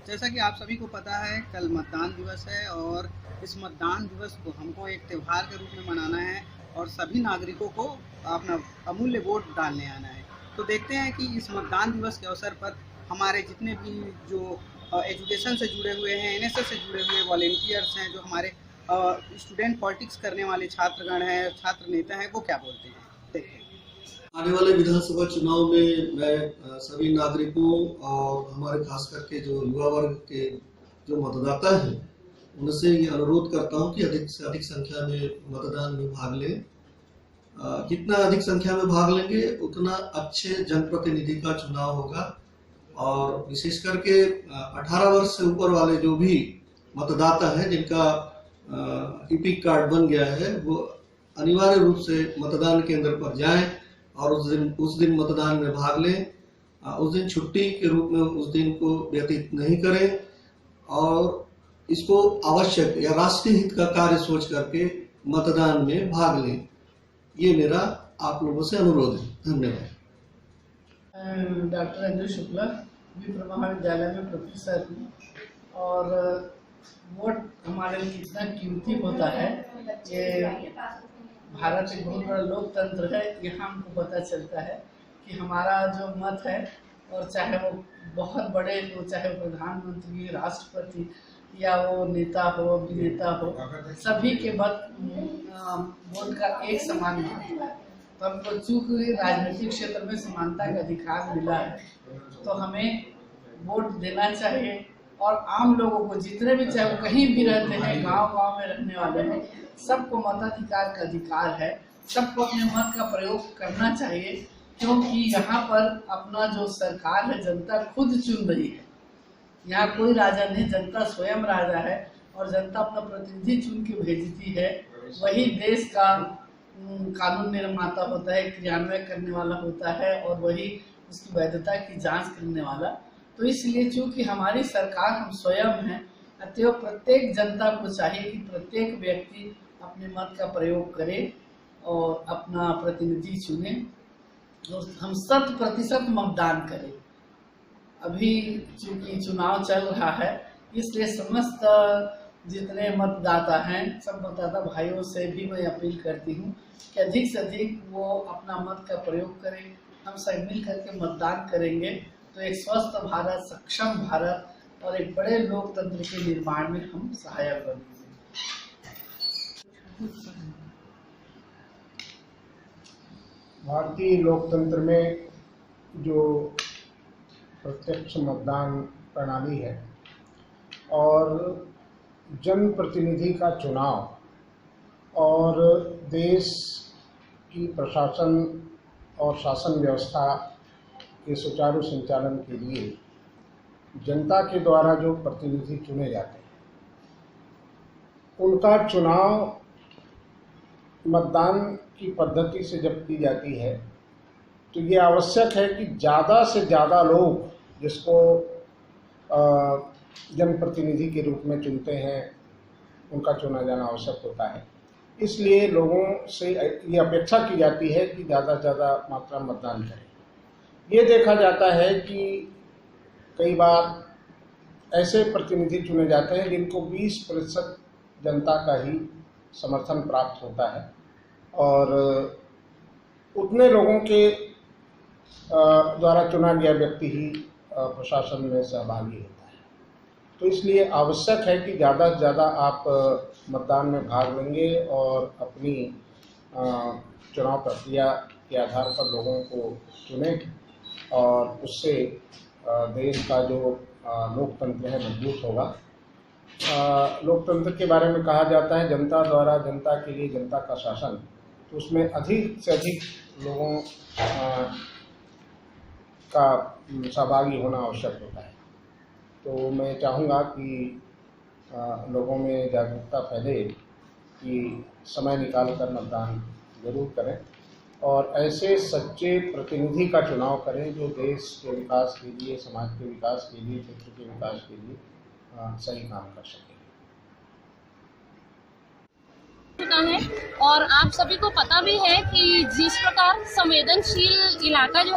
जैसा कि आप सभी को पता है, कल मतदान दिवस है और इस मतदान दिवस को हमको एक त्यौहार के रूप में मनाना है और सभी नागरिकों को अपना अमूल्य वोट डालने आना है। तो देखते हैं कि इस मतदान दिवस के अवसर पर हमारे जितने भी जो एजुकेशन से जुड़े हुए हैं, एनएसएस से जुड़े हुए वॉलेंटियर्स हैं, जो हमारे स्टूडेंट पॉलिटिक्स करने वाले छात्रगण हैं, छात्र नेता हैं, वो क्या बोलते हैं, देखते हैं। आने वाले विधानसभा चुनाव में मैं सभी नागरिकों और हमारे खास करके जो युवा वर्ग के जो मतदाता हैं उनसे ये अनुरोध करता हूं कि अधिक से अधिक संख्या में मतदान में भाग लें। जितना अधिक संख्या में भाग लेंगे उतना अच्छे जनप्रतिनिधि का चुनाव होगा और विशेष करके 18 वर्ष से ऊपर वाले जो भी मतदाता हैं जिनका ईपिक कार्ड बन गया है वो अनिवार्य रूप से मतदान केंद्र पर जाएं और उस दिन मतदान में भाग लें। उस दिन छुट्टी के रूप में उस दिन को व्यतीत नहीं करें और इसको आवश्यक या राष्ट्रीय हित का कार्य सोच करके मतदान में भाग लें। ये मेरा आप लोगों से अनुरोध है। धन्यवाद। डॉक्टर अंजू शुक्ला विप्र महाविद्यालय में प्रोफेसर हूँ और वोट हमारे लिए कितना कीमती होता है ये भारत एक बहुत बड़ा लोकतंत्र है। यहाँ हमको पता चलता है कि हमारा जो मत है और चाहे वो बहुत बड़े हो, चाहे वो प्रधानमंत्री, राष्ट्रपति या वो नेता हो, अभिनेता हो, सभी के मत वोट का एक समान महत्व है। तो हमको चूंकि राजनीतिक क्षेत्र में समानता का अधिकार मिला है तो हमें वोट देना चाहिए और आम लोगों को जितने भी, चाहे वो कहीं भी रहते हैं, गांव-गांव में रहने वाले हैं, सबको मताधिकार का अधिकार है। सबको अपने मत का प्रयोग करना चाहिए क्योंकि यहाँ पर अपना जो सरकार है जनता खुद चुन रही है। यहाँ कोई राजा नहीं, जनता स्वयं राजा है और जनता अपना प्रतिनिधि चुन के भेजती है। वही देश का कानून निर्माता होता है, क्रियान्वयन करने वाला होता है और वही उसकी वैधता की जांच करने वाला। तो इसलिए चूंकि हमारी सरकार हम स्वयं हैं, अतएव प्रत्येक जनता को चाहिए कि प्रत्येक व्यक्ति अपने मत का प्रयोग करे और अपना प्रतिनिधि चुने और हम 100% मतदान करें। अभी चूंकि चुनाव चल रहा है इसलिए समस्त जितने मतदाता हैं, सब मतदाता भाइयों से भी मैं अपील करती हूँ कि अधिक से अधिक वो अपना मत का प्रयोग करें। हम सब मिल करके मतदान करेंगे तो एक स्वस्थ भारत, सक्षम भारत और एक बड़े लोकतंत्र के निर्माण में हम सहायक बनेंगे। भारतीय लोकतंत्र में जो प्रत्यक्ष मतदान प्रणाली है और जनप्रतिनिधि का चुनाव और देश की प्रशासन और शासन व्यवस्था के सुचारू संचालन के लिए जनता के द्वारा जो प्रतिनिधि चुने जाते हैं उनका चुनाव मतदान की पद्धति से जब की जाती है तो ये आवश्यक है कि ज़्यादा से ज़्यादा लोग जिसको जनप्रतिनिधि के रूप में चुनते हैं उनका चुना जाना आवश्यक होता है। इसलिए लोगों से ये अपेक्षा की जाती है कि ज़्यादा से ज़्यादा मात्रा में मतदान करें। ये देखा जाता है कि कई बार ऐसे प्रतिनिधि चुने जाते हैं जिनको 20% जनता का ही समर्थन प्राप्त होता है और उतने लोगों के द्वारा चुना गया व्यक्ति ही प्रशासन में सहभागी होता है। तो इसलिए आवश्यक है कि ज़्यादा से ज़्यादा आप मतदान में भाग लेंगे और अपनी चुनाव प्रक्रिया के आधार पर लोगों को चुनें और उससे देश का जो लोकतंत्र है मजबूत होगा। लोकतंत्र के बारे में कहा जाता है जनता द्वारा जनता के लिए जनता का शासन, तो उसमें अधिक से अधिक लोगों का सहभागी होना आवश्यक होता है। तो मैं चाहूँगा कि लोगों में जागरूकता फैले कि समय निकालकर मतदान जरूर करें और ऐसे सच्चे प्रतिनिधि का चुनाव करें जो देश के विकास के लिए, समाज के विकास के लिए, क्षेत्र के विकास के लिए सही काम कर सके। है और आप सभी को पता भी है कि जिस प्रकार संवेदनशील इलाका जो है